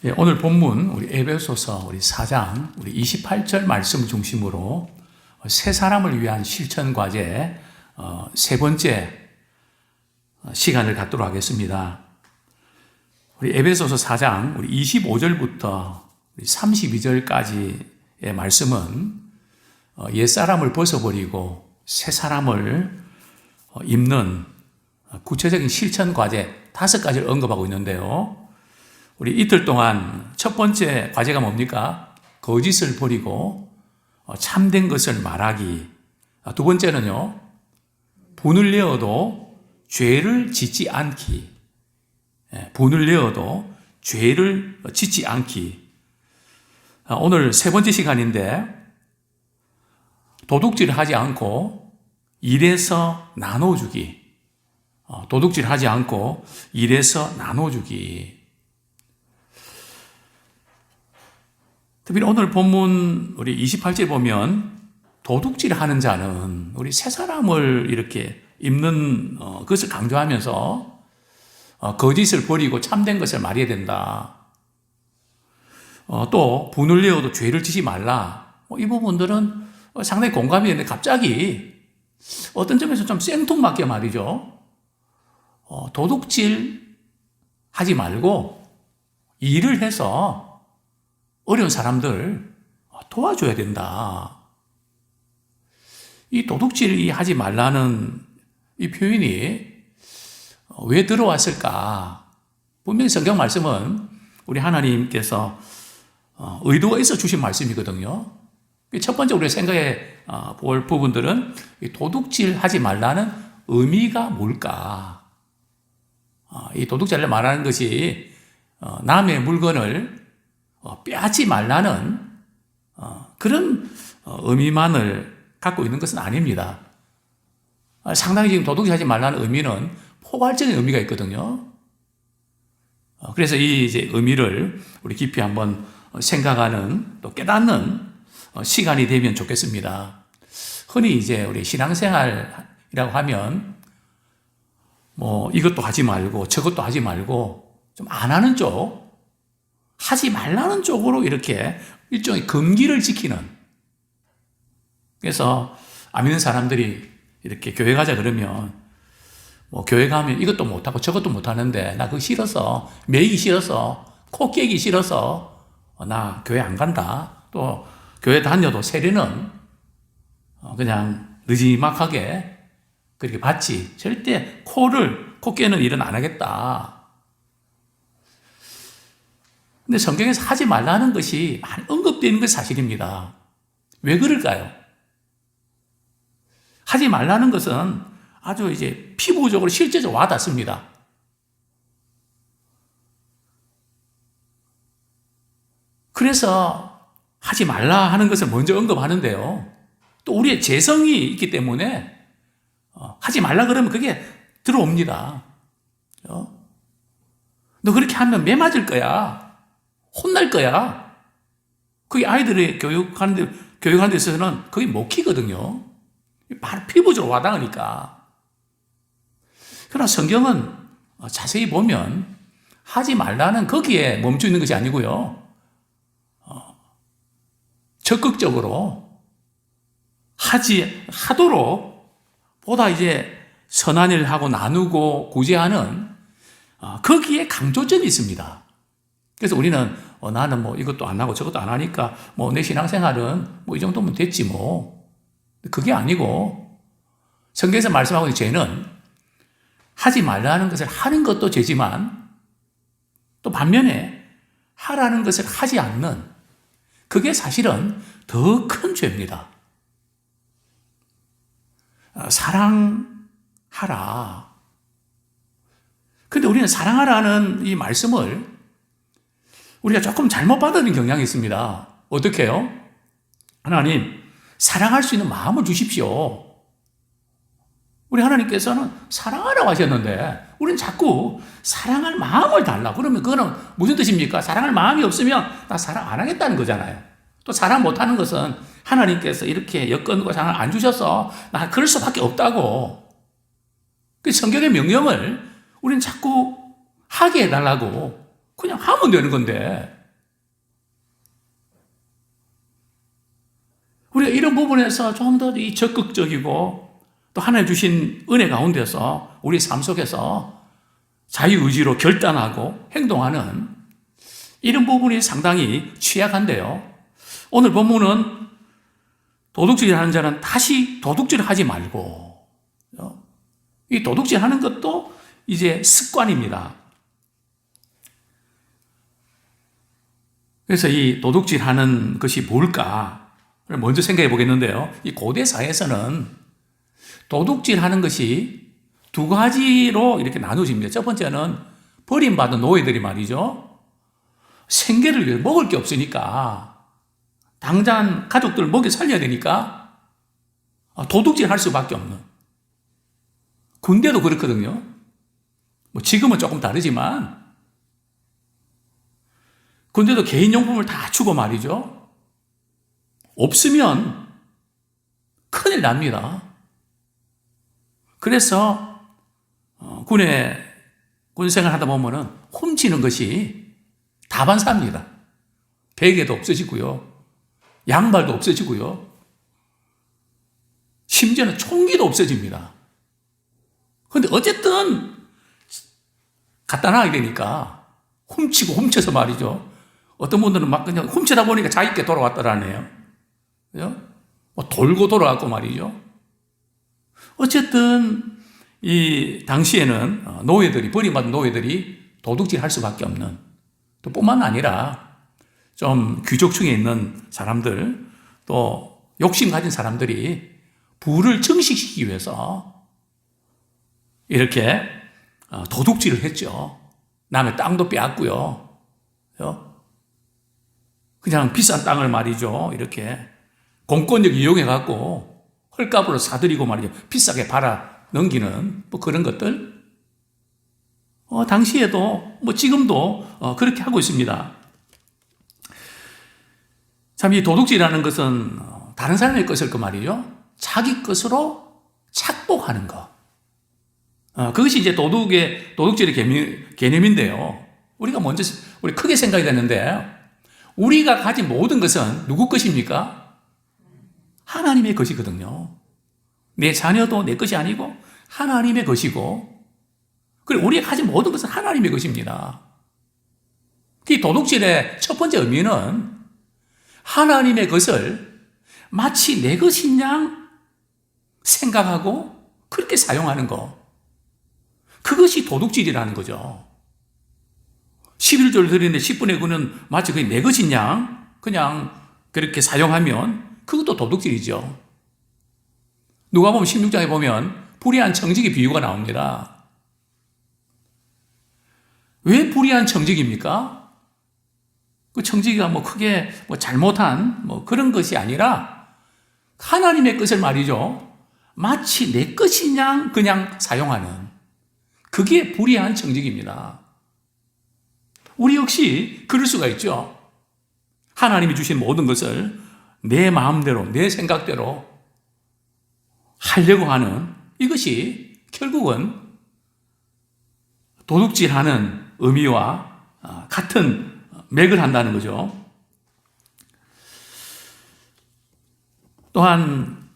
예, 오늘 본문 우리 에베소서 우리 4장 우리 28절 말씀 중심으로 새 사람을 위한 실천 과제 세 번째 시간을 갖도록 하겠습니다. 우리 에베소서 4장 우리 25절부터 32절까지의 말씀은 옛사람을 벗어버리고 새 사람을 입는 구체적인 실천 과제 5가지를 언급하고 있는데요. 우리 이틀 동안 첫 번째 과제가 뭡니까? 거짓을 버리고 참된 것을 말하기. 두 번째는요, 분을 내어도 죄를 짓지 않기. 분을 내어도 죄를 짓지 않기. 오늘 세 번째 시간인데, 도둑질을 하지 않고 일해서 나눠주기. 도둑질 하지 않고 일해서 나눠주기. 특히 오늘 본문 우리 28절 보면 도둑질 하는 자는 우리 새 사람을 이렇게 입는 것을 강조하면서 거짓을 버리고 참된 것을 말해야 된다. 또 분을 내어도 죄를 지지 말라. 이 부분들은 상당히 공감이 되는데 갑자기 어떤 점에서 좀 생뚱맞게 말이죠. 도둑질 하지 말고 일을 해서 어려운 사람들 도와줘야 된다. 이 도둑질 하지 말라는 이 표현이 왜 들어왔을까? 분명히 성경 말씀은 우리 하나님께서 의도가 있어 주신 말씀이거든요. 첫 번째 우리가 생각해 볼 부분들은 도둑질 하지 말라는 의미가 뭘까? 이 도둑질을 말하는 것이 남의 물건을 빼앗지 말라는 그런 의미만을 갖고 있는 것은 아닙니다. 상당히 지금 도둑질하지 말라는 의미는 포괄적인 의미가 있거든요. 그래서 이 이제 의미를 우리 깊이 한번 생각하는 또 깨닫는 시간이 되면 좋겠습니다. 흔히 이제 우리 신앙생활이라고 하면 뭐 이것도 하지 말고 저것도 하지 말고 좀 안 하는 쪽, 하지 말라는 쪽으로 이렇게 일종의 금기를 지키는. 그래서 안 믿는 사람들이 이렇게 교회 가자 그러면 뭐 교회 가면 이것도 못하고 저것도 못하는데 나 그거 싫어서, 매이기 싫어서, 코 깨기 싫어서 나 교회 안 간다. 또 교회 다녀도 세례는 그냥 느지막하게 그렇게 받지. 절대 코 깨는 일은 안 하겠다. 근데 성경에서 하지 말라는 것이 많이 언급되는 것이 사실입니다. 왜 그럴까요? 하지 말라는 것은 아주 이제 피부적으로 실제적으로 와닿습니다. 그래서 하지 말라 하는 것을 먼저 언급하는데요. 또 우리의 재성이 있기 때문에 하지 말라 그러면 그게 들어옵니다. 너 그렇게 하면 매 맞을 거야. 혼날 거야. 그게 아이들의 교육하는 데 있어서는 그게 먹히거든요. 바로 피부적으로 와닿으니까. 그러나 성경은 자세히 보면 하지 말라는 거기에 멈춰 있는 것이 아니고요. 적극적으로 하도록 보다 이제 선한 일을 하고 나누고 구제하는 거기에 강조점이 있습니다. 그래서 우리는 나는 뭐 이것도 안 하고 저것도 안 하니까 뭐 내 신앙생활은 뭐 이 정도면 됐지 뭐. 그게 아니고 성경에서 말씀하고 있는 죄는 하지 말라는 것을 하는 것도 죄지만 또 반면에 하라는 것을 하지 않는 그게 사실은 더 큰 죄입니다. 사랑하라. 근데 우리는 사랑하라는 이 말씀을 우리가 조금 잘못 받아들인 경향이 있습니다. 어떻게 해요? 하나님, 사랑할 수 있는 마음을 주십시오. 우리 하나님께서는 사랑하라고 하셨는데 우리는 자꾸 사랑할 마음을 달라. 그러면 그거는 무슨 뜻입니까? 사랑할 마음이 없으면 나 사랑 안 하겠다는 거잖아요. 또 사랑 못하는 것은 하나님께서 이렇게 여건과 상황을 안 주셔서 나 그럴 수밖에 없다고. 그 성경의 명령을 우리는 자꾸 하게 해달라고 그냥 하면 되는 건데. 우리가 이런 부분에서 좀 더 적극적이고 또 하나님 주신 은혜 가운데서 우리 삶 속에서 자유의지로 결단하고 행동하는 이런 부분이 상당히 취약한데요. 오늘 본문은 도둑질하는 자는 다시 도둑질을 하지 말고, 이 도둑질하는 것도 이제 습관입니다. 그래서 이 도둑질하는 것이 뭘까? 먼저 생각해 보겠는데요. 이 고대 사회에서는 도둑질하는 것이 두 가지로 이렇게 나누어집니다. 첫 번째는 버림받은 노예들이 말이죠. 생계를 위해 먹을 게 없으니까 당장 가족들 먹여 살려야 되니까 도둑질 할 수밖에 없는. 군대도 그렇거든요. 뭐 지금은 조금 다르지만 군대도 개인용품을 다 주고 말이죠. 없으면 큰일 납니다. 그래서 군 생활 하다 보면은 훔치는 것이 다반사입니다. 베개도 없어지고요. 양말도 없어지고요. 심지어는 총기도 없어집니다. 그런데 어쨌든 갖다 놔야 되니까 훔쳐서 말이죠. 어떤 분들은 막 그냥 훔치다 보니까 자기께 돌아왔더라네요. 그죠? 뭐 돌고 돌아왔고 말이죠. 어쨌든 이 당시에는 노예들이, 버림받은 노예들이 도둑질 할 수밖에 없는, 또 뿐만 아니라 좀 귀족층에 있는 사람들, 또 욕심 가진 사람들이 부를 증식시키기 위해서 이렇게 도둑질을 했죠. 남의 땅도 빼앗고요. 그냥 비싼 땅을 말이죠. 이렇게 공권력 이용해갖고 헐값으로 사들이고 말이죠. 비싸게 팔아 넘기는 뭐 그런 것들. 당시에도 뭐 지금도 그렇게 하고 있습니다. 참 이 도둑질이라는 것은 다른 사람의 것을 그 말이죠. 자기 것으로 착복하는 것. 그것이 이제 도둑질의 개념인데요. 우리 크게 생각이 되는데, 우리가 가진 모든 것은 누구 것입니까? 하나님의 것이거든요. 내 자녀도 내 것이 아니고 하나님의 것이고, 그리고 우리가 가진 모든 것은 하나님의 것입니다. 이 도둑질의 첫 번째 의미는 하나님의 것을 마치 내 것인 양 생각하고 그렇게 사용하는 것. 그것이 도둑질이라는 거죠. 11조를 드리는데 10분의 9는 마치 그게 내 것인 양 그냥 그렇게 사용하면 그것도 도둑질이죠. 누가복음 16장에 보면 불의한 청지기 비유가 나옵니다. 왜 불의한 청지기입니까? 그 청지기가 뭐 크게 잘못한 그런 것이 아니라 하나님의 것을 말이죠. 마치 내 것인 양 그냥 사용하는, 그게 불의한 청지기입니다. 우리 역시 그럴 수가 있죠. 하나님이 주신 모든 것을 내 마음대로, 내 생각대로 하려고 하는, 이것이 결국은 도둑질하는 의미와 같은 맥을 한다는 거죠. 또한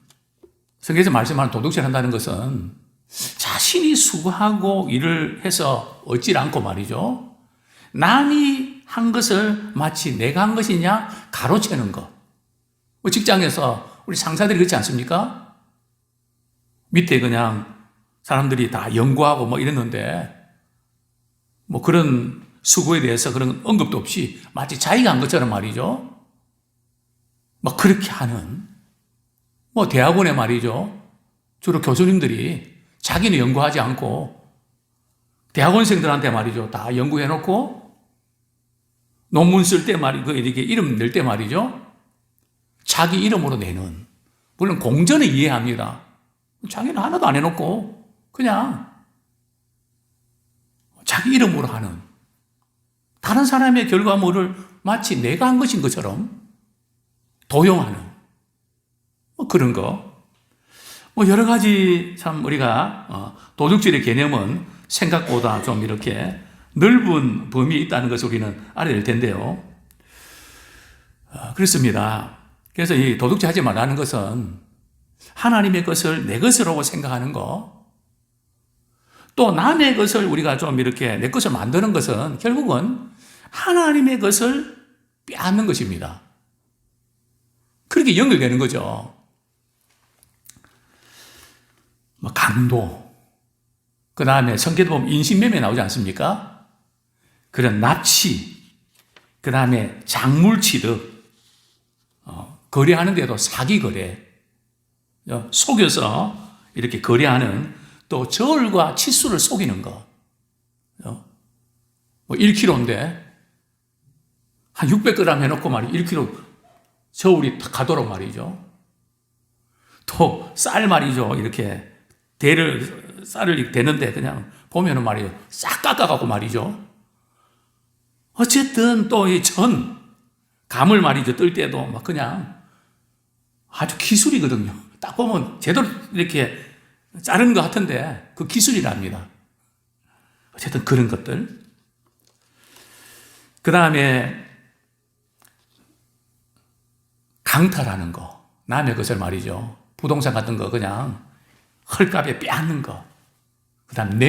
성경에서 말씀하는 도둑질한다는 것은 자신이 수고하고 일을 해서 얻질 않고 말이죠. 남이 한 것을 마치 내가 한 것이냐 가로채는 것. 직장에서 우리 상사들이 그렇지 않습니까? 밑에 그냥 사람들이 다 연구하고 이랬는데 그런 수고에 대해서 그런 언급도 없이 마치 자기가 한 것처럼 말이죠. 그렇게 하는, 대학원에 말이죠. 주로 교수님들이 자기는 연구하지 않고 대학원생들한테 말이죠. 다 연구해놓고 논문 쓸 때 이렇게 이름 낼 때 말이죠. 자기 이름으로 내는, 물론 공전은 이해합니다. 자기는 하나도 안 해놓고 그냥 자기 이름으로 하는, 다른 사람의 결과물을 마치 내가 한 것인 것처럼 도용하는 그런 거. 여러 가지 참 우리가 도둑질의 개념은 생각보다 좀 이렇게 넓은 범위에 있다는 것을 우리는 알아야 될 텐데요. 그렇습니다. 그래서 이 도둑질 하지 말라는 것은 하나님의 것을 내 것이라고 생각하는 거, 또 남의 것을 우리가 좀 이렇게 내 것을 만드는 것은 결국은 하나님의 것을 빼앗는 것입니다. 그렇게 연결되는 거죠. 강도, 그 다음에 성경에 보면 인신매매 나오지 않습니까? 그런 납치, 그 다음에 작물 취득, 거래하는데도 사기 거래, 속여서 이렇게 거래하는, 또 저울과 치수를 속이는 거. 1kg인데 한 600g 해놓고 말이죠. 1kg 저울이 가도록 말이죠. 또 쌀 말이죠. 이렇게 쌀을 대는데 그냥 보면은 말이죠. 싹 깎아갖고 말이죠. 어쨌든 또 이 감을 말이죠. 뜰 때도 막 그냥 아주 기술이거든요. 딱 보면 제대로 이렇게 자르는 것 같은데 그 기술이랍니다. 어쨌든 그런 것들. 그 다음에 강탈하는 거. 남의 것을 말이죠. 부동산 같은 거 그냥 헐값에 빼앗는 거. 그 다음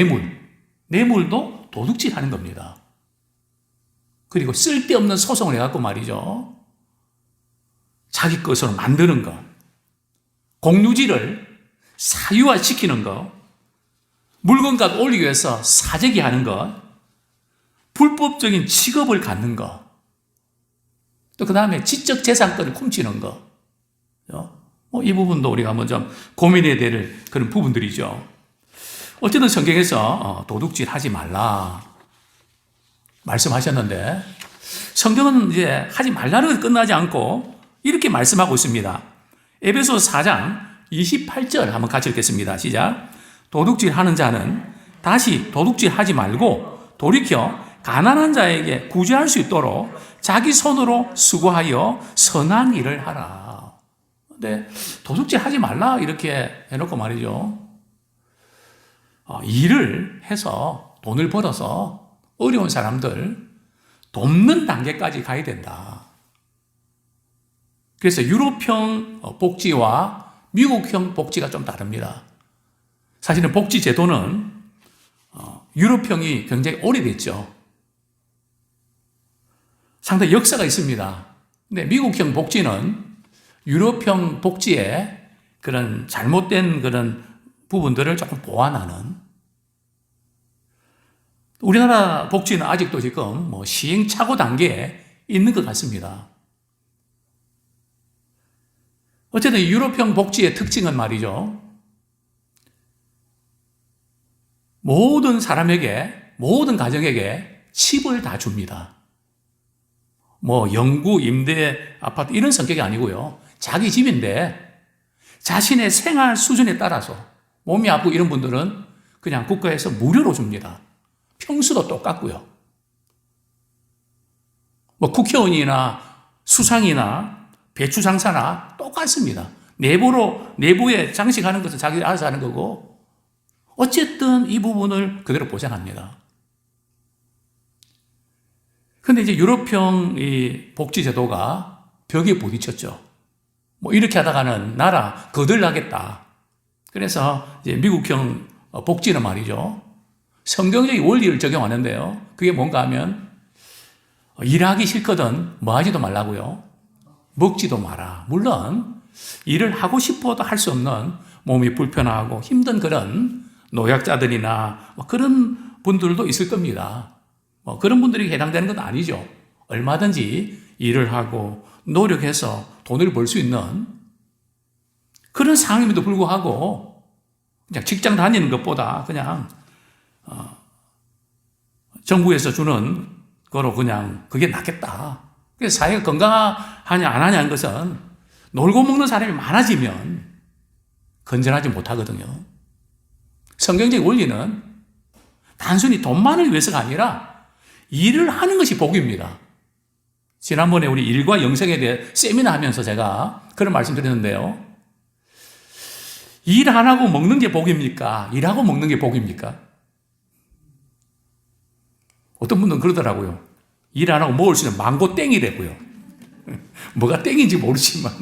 뇌물도 도둑질 하는 겁니다. 그리고 쓸데없는 소송을 해갖고 말이죠. 자기 것으로 만드는 거. 공유지를 사유화시키는 거. 물건값 올리기 위해서 사재기 하는 것. 불법적인 직업을 갖는 것. 또 그 다음에 지적재산권을 훔치는 것. 이 부분도 우리가 한번 좀 고민해야 될 그런 부분들이죠. 어쨌든 성경에서 도둑질 하지 말라 말씀하셨는데, 성경은 이제 하지 말라는 끝나지 않고 이렇게 말씀하고 있습니다. 에베소 4장 28절 한번 같이 읽겠습니다. 시작. 도둑질 하는 자는 다시 도둑질 하지 말고 돌이켜 가난한 자에게 구제할 수 있도록 자기 손으로 수고하여 선한 일을 하라. 근데 도둑질 하지 말라 이렇게 해놓고 말이죠. 일을 해서 돈을 벌어서 어려운 사람들 돕는 단계까지 가야 된다. 그래서 유럽형 복지와 미국형 복지가 좀 다릅니다. 사실은 복지 제도는 유럽형이 굉장히 오래됐죠. 상당히 역사가 있습니다. 근데 미국형 복지는 유럽형 복지의 그런 잘못된 그런 부분들을 조금 보완하는, 우리나라 복지는 아직도 지금 시행착오 단계에 있는 것 같습니다. 어쨌든 유럽형 복지의 특징은 말이죠. 모든 사람에게, 모든 가정에게 칩을 다 줍니다. 영구, 임대, 아파트 이런 성격이 아니고요. 자기 집인데 자신의 생활 수준에 따라서 몸이 아프고 이런 분들은 그냥 국가에서 무료로 줍니다. 평수도 똑같고요. 국회의원이나 수상이나 배추 장사나 똑같습니다. 내부에 장식하는 것은 자기 알아서 하는 거고, 어쨌든 이 부분을 그대로 보장합니다. 근데 이제 유럽형 이 복지제도가 벽에 부딪혔죠. 이렇게 하다가는 나라 거덜나겠다. 그래서 이제 미국형 복지는 말이죠. 성경적인 원리를 적용하는데요. 그게 뭔가 하면 일하기 싫거든 뭐 하지도 말라고요. 먹지도 마라. 물론 일을 하고 싶어도 할 수 없는 몸이 불편하고 힘든 그런 노약자들이나 그런 분들도 있을 겁니다. 그런 분들이 해당되는 건 아니죠. 얼마든지 일을 하고 노력해서 돈을 벌 수 있는 그런 상황임에도 불구하고 그냥 직장 다니는 것보다 그냥 정부에서 주는 거로 그냥 그게 낫겠다. 그래서 사회가 건강하냐 안 하냐는 것은 놀고 먹는 사람이 많아지면 건전하지 못하거든요. 성경적인 원리는 단순히 돈만을 위해서가 아니라 일을 하는 것이 복입니다. 지난번에 우리 일과 영생에 대해 세미나 하면서 제가 그런 말씀 드렸는데요. 일 안 하고 먹는 게 복입니까? 일하고 먹는 게 복입니까? 어떤 분들은 그러더라고요. 일 안 하고 먹을 수 있는 망고 땡이래고요. 뭐가 땡인지 모르지만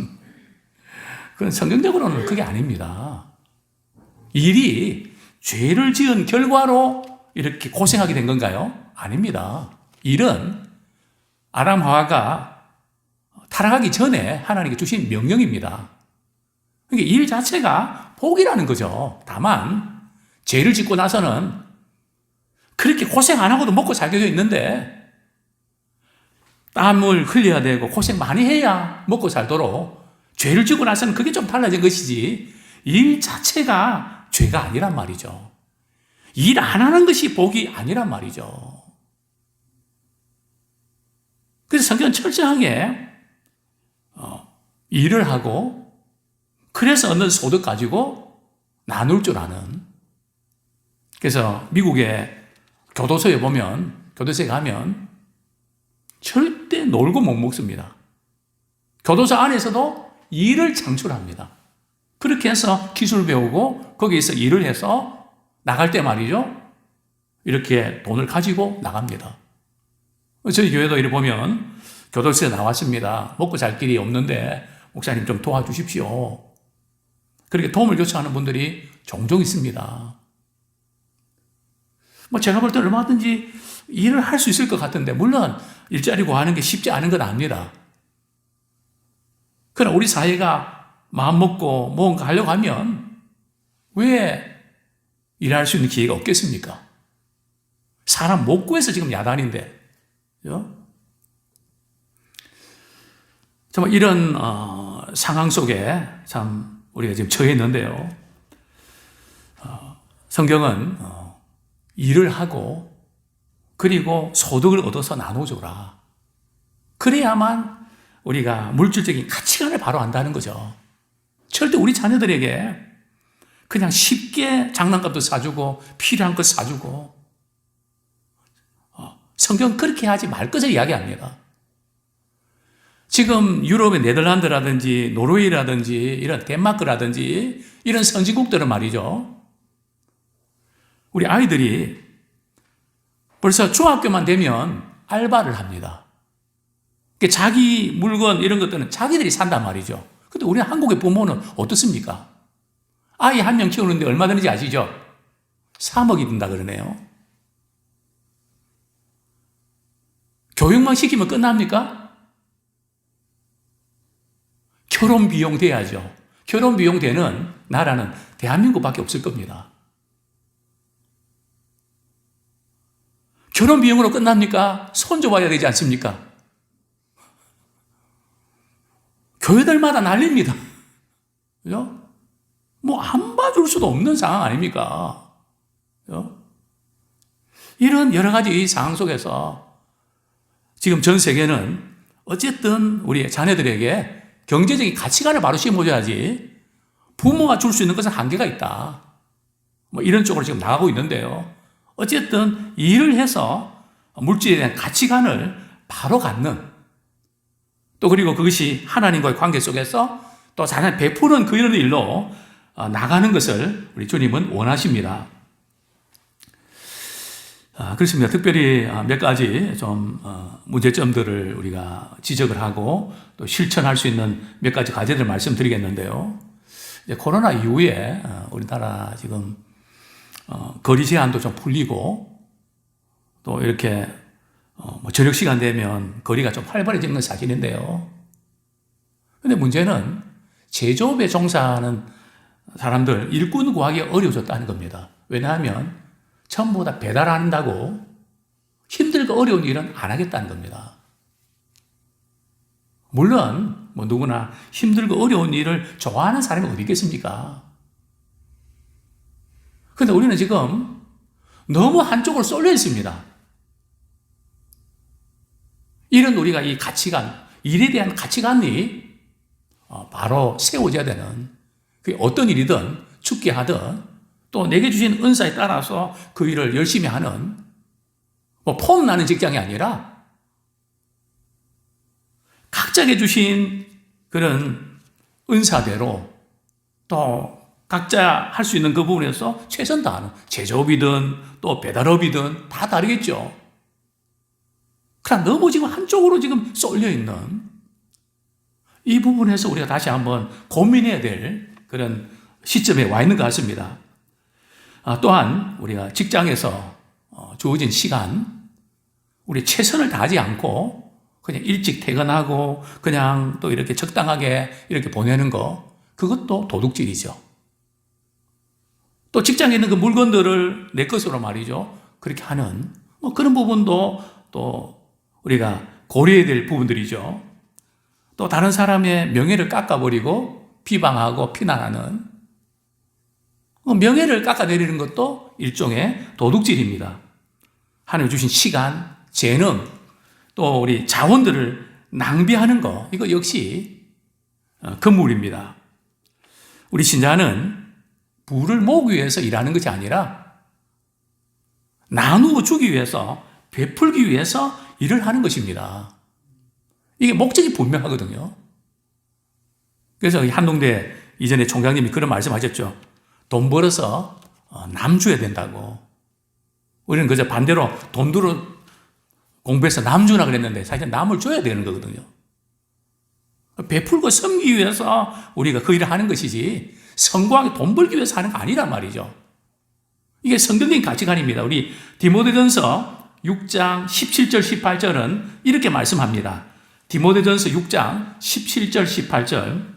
그건 성경적으로는 그게 아닙니다. 일이 죄를 지은 결과로 이렇게 고생하게 된 건가요? 아닙니다. 일은 아담 하와가 타락하기 전에 하나님께 주신 명령입니다. 그러니까 일 자체가 복이라는 거죠. 다만 죄를 짓고 나서는 그렇게 고생 안 하고도 먹고 살게 되어 있는데 땀을 흘려야 되고 고생 많이 해야 먹고 살도록 죄를 짓고 나서는 그게 좀 달라진 것이지 일 자체가 죄가 아니란 말이죠. 일 안 하는 것이 복이 아니란 말이죠. 그래서 성경은 철저하게 일을 하고 그래서 얻는 소득 가지고 나눌 줄 아는. 그래서 미국의 교도소에 보면 교도소에 가면 절대 놀고 못 먹습니다. 교도소 안에서도 일을 창출합니다. 그렇게 해서 기술 배우고 거기에서 일을 해서 나갈 때 말이죠. 이렇게 돈을 가지고 나갑니다. 저희 교회도 이렇게 보면 교도소에 나왔습니다. 먹고 살 길이 없는데 목사님 좀 도와주십시오. 그렇게 도움을 요청하는 분들이 종종 있습니다. 제가 볼 때 얼마든지 일을 할 수 있을 것 같은데 물론 일자리 구하는 게 쉽지 않은 건 압니다. 그러나 우리 사회가 마음 먹고 뭔가 하려고 하면 왜 일할 수 있는 기회가 없겠습니까? 사람 못 구해서 지금 야단인데. 그죠? 정말 이런 상황 속에 참 우리가 지금 처해 있는데요. 성경은 일을 하고 그리고 소득을 얻어서 나눠줘라. 그래야만 우리가 물질적인 가치관을 바로 안다는 거죠. 절대 우리 자녀들에게 그냥 쉽게 장난감도 사주고 필요한 것 사주고 성경은 그렇게 하지 말 것을 이야기합니다. 지금 유럽의 네덜란드라든지 노르웨이라든지 이런 덴마크라든지 이런 선진국들은 말이죠. 우리 아이들이 벌써 중학교만 되면 알바를 합니다. 자기 물건 이런 것들은 자기들이 산단 말이죠. 근데 우리 한국의 부모는 어떻습니까? 아이 한 명 키우는데 얼마 드는지 아시죠? 3억이 든다 그러네요. 교육만 시키면 끝납니까? 결혼 비용 돼야죠. 결혼 비용 되는 나라는 대한민국밖에 없을 겁니다. 결혼 비용으로 끝납니까? 손 줘봐야 되지 않습니까? 교회들마다 난립니다. 그죠? 안 봐줄 수도 없는 상황 아닙니까? 그죠? 이런 여러 가지 이 상황 속에서 지금 전 세계는 어쨌든 우리 자녀들에게 경제적인 가치관을 바로 심어줘야지 부모가 줄 수 있는 것은 한계가 있다. 이런 쪽으로 지금 나가고 있는데요. 어쨌든 일을 해서 물질에 대한 가치관을 바로 갖는 또 그리고 그것이 하나님과의 관계 속에서 또 자녀 베푸는 그 이런 일로 나가는 것을 우리 주님은 원하십니다. 그렇습니다. 특별히 몇 가지 좀 문제점들을 우리가 지적을 하고 또 실천할 수 있는 몇 가지 과제들 말씀드리겠는데요. 이제 코로나 이후에 우리나라 지금 거리 제한도 좀 풀리고 또 이렇게 저녁 시간 되면 거리가 좀 활발해지는 건 사실인데요. 근데 문제는 제조업에 종사하는 사람들 일꾼 구하기 어려워졌다는 겁니다. 왜냐하면 전부 다 배달한다고 힘들고 어려운 일은 안 하겠다는 겁니다. 물론 누구나 힘들고 어려운 일을 좋아하는 사람이 어디 있겠습니까? 그런데 우리는 지금 너무 한쪽으로 쏠려 있습니다. 이런 우리가 이 가치관, 일에 대한 가치관이 바로 세워져야 되는 그게 어떤 일이든 죽게 하든 또 내게 주신 은사에 따라서 그 일을 열심히 하는 폼나는 직장이 아니라 각자에게 주신 그런 은사대로 또 각자 할 수 있는 그 부분에서 최선 다하는 제조업이든 또 배달업이든 다 다르겠죠. 그러나 너무 지금 한쪽으로 지금 쏠려 있는 이 부분에서 우리가 다시 한번 고민해야 될 그런 시점에 와 있는 것 같습니다. 또한 우리가 직장에서 주어진 시간, 우리 최선을 다하지 않고 그냥 일찍 퇴근하고 그냥 또 이렇게 적당하게 이렇게 보내는 거, 그것도 도둑질이죠. 또 직장에 있는 그 물건들을 내 것으로 말이죠. 그렇게 하는 그런 부분도 또 우리가 고려해야 될 부분들이죠. 또 다른 사람의 명예를 깎아버리고 비방하고 비난하는 명예를 깎아내리는 것도 일종의 도둑질입니다. 하나님 주신 시간, 재능, 또 우리 자원들을 낭비하는 거, 이거 역시 금물입니다. 우리 신자는 부를 모으기 위해서 일하는 것이 아니라 나누어 주기 위해서, 베풀기 위해서 일을 하는 것입니다. 이게 목적이 분명하거든요. 그래서 한동대 이전에 총장님이 그런 말씀하셨죠. 돈 벌어서 남 줘야 된다고. 우리는 그저 반대로 돈 들어 공부해서 남 주라 그랬는데 사실 남을 줘야 되는 거거든요. 베풀고 섬기기 위해서 우리가 그 일을 하는 것이지 성공하게 돈 벌기 위해서 하는 거 아니란 말이죠. 이게 성경적인 가치관입니다. 우리 디모데전서 6장 17절 18절은 이렇게 말씀합니다. 디모데전서 6장 17절 18절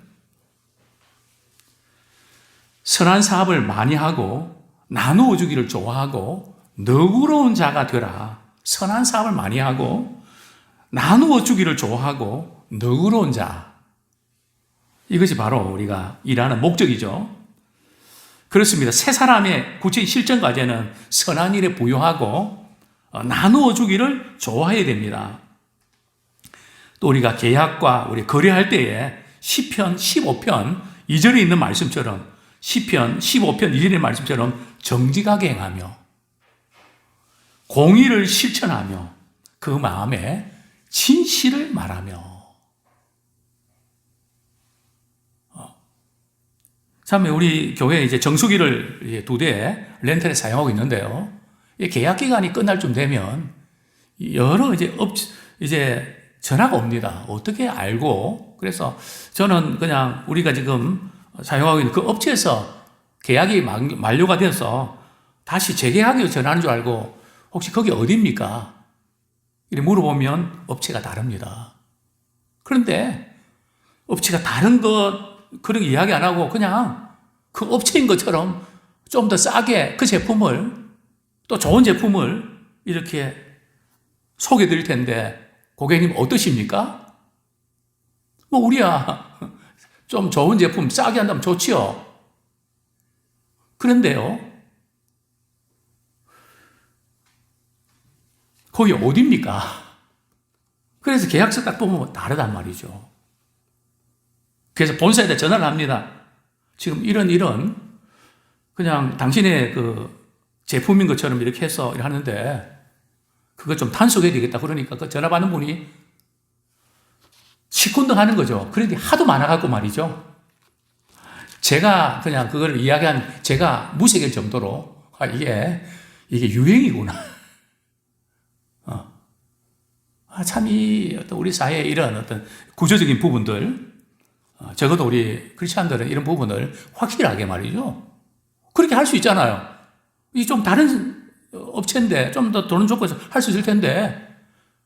선한 사업을 많이 하고 나누어 주기를 좋아하고 너그러운 자가 되라. 선한 사업을 많이 하고 나누어 주기를 좋아하고 너그러운 자. 이것이 바로 우리가 일하는 목적이죠. 그렇습니다. 새 사람의 구체적인 실전 과제는 선한 일에 부여하고 나누어 주기를 좋아해야 됩니다. 또 우리가 계약과 우리 거래할 때에 시편 15편 2절에 있는 말씀처럼 시편 15편 2절의 말씀처럼 정직하게 행하며 공의를 실천하며 그 마음에 진실을 말하며. 참 우리 교회에 이제 정수기를 2대 렌탈에 사용하고 있는데요. 이 계약 기간이 끝날 쯤 되면 여러 이제 전화가 옵니다. 어떻게 알고? 그래서 저는 그냥 우리가 지금 사용하고 있는 그 업체에서 계약이 만료가 돼서 다시 재계약이 전화하는 줄 알고 혹시 거기 어디입니까? 이렇게 물어보면 업체가 다릅니다. 그런데 업체가 다른 것 그런 이야기 안 하고 그냥 그 업체인 것처럼 좀 더 싸게 그 제품을 또 좋은 제품을 이렇게 소개해 드릴 텐데 고객님 어떠십니까? 우리야 좀 좋은 제품 싸게 한다면 좋지요. 그런데요, 거기 어디입니까? 그래서 계약서 딱 보면 다르단 말이죠. 그래서 본사에다 전화를 합니다. 지금 이런 그냥 당신의 그 제품인 것처럼 이렇게 해서 하는데 그거 좀 단속해야 되겠다. 그러니까 그 전화 받는 분이 시큰둥하는 거죠. 그런데 하도 많아갖고 말이죠. 제가 그냥 그걸 이야기한 제가 무색일 정도로 이게 유행이구나. 참 우리 사회의 이런 어떤 구조적인 부분들, 적어도 우리 크리스찬들은 이런 부분을 확실하게 말이죠. 그렇게 할 수 있잖아요. 이 좀 다른 업체인데 좀 더 돈 줬고 할 수 있을 텐데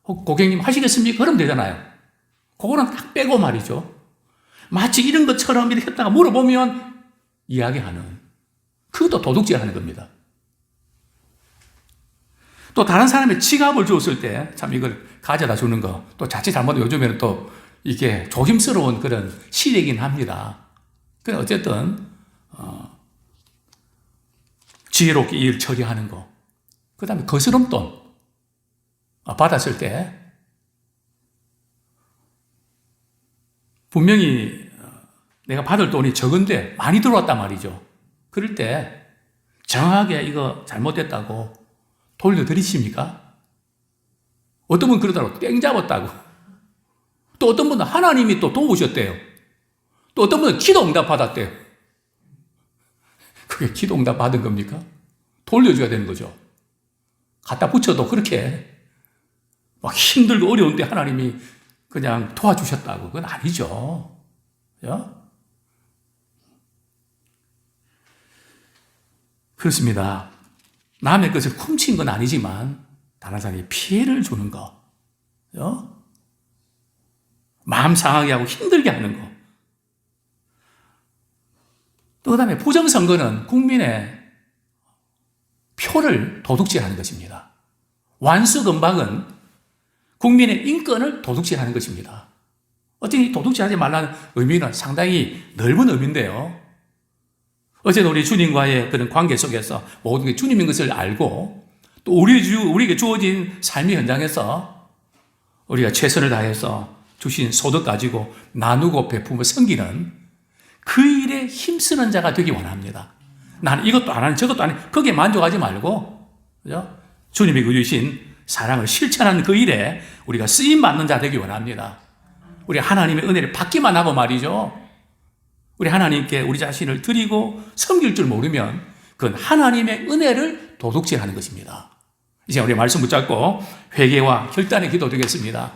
고객님 하시겠습니까? 그러면 되잖아요. 그거는 딱 빼고 말이죠. 마치 이런 것처럼 이렇게 했다가 물어보면 이야기하는, 그것도 도둑질 하는 겁니다. 또 다른 사람의 지갑을 주었을 때 참 이걸 가져다 주는 거, 또 자칫 잘못하면 요즘에는 또 이게 조심스러운 그런 시대이긴 합니다. 그런데 어쨌든 지혜롭게 일 처리하는 거. 그 다음에 거스름돈 받았을 때 분명히 내가 받을 돈이 적은데 많이 들어왔단 말이죠. 그럴 때 정확하게 이거 잘못됐다고 돌려드리십니까? 어떤 분은 그러더라고. 땡 잡았다고. 또 어떤 분은 하나님이 또 도우셨대요. 또 어떤 분은 기도 응답 받았대요. 그게 기도 응답 받은 겁니까? 돌려줘야 되는 거죠. 갖다 붙여도 그렇게 막 힘들고 어려운데 하나님이 그냥 도와주셨다고. 그건 아니죠. 그죠? 그렇습니다. 남의 것을 훔친 건 아니지만 다른 사람에게 피해를 주는 거, 그죠? 마음 상하게 하고 힘들게 하는 거. 또 그다음에 부정선거는 국민의 표를 도둑질하는 것입니다. 완수건박은 국민의 인권을 도둑질하는 것입니다. 어쨌든 도둑질하지 말라는 의미는 상당히 넓은 의미인데요. 어쨌든 우리 주님과의 그런 관계 속에서 모든 게 주님인 것을 알고 또 우리에게 주어진 삶의 현장에서 우리가 최선을 다해서 주신 소득 가지고 나누고 베푸고 섬기는 그 일에 힘쓰는 자가 되기 원합니다. 나는 이것도 안 하는 저것도 안 하는 거기에 만족하지 말고, 그죠? 주님이 주신 사랑을 실천하는 그 일에 우리가 쓰임받는 자 되기 원합니다. 우리 하나님의 은혜를 받기만 하고 말이죠. 우리 하나님께 우리 자신을 드리고 섬길 줄 모르면 그건 하나님의 은혜를 도둑질하는 것입니다. 이제 우리 말씀 붙잡고 회개와 결단의 기도 드리겠습니다.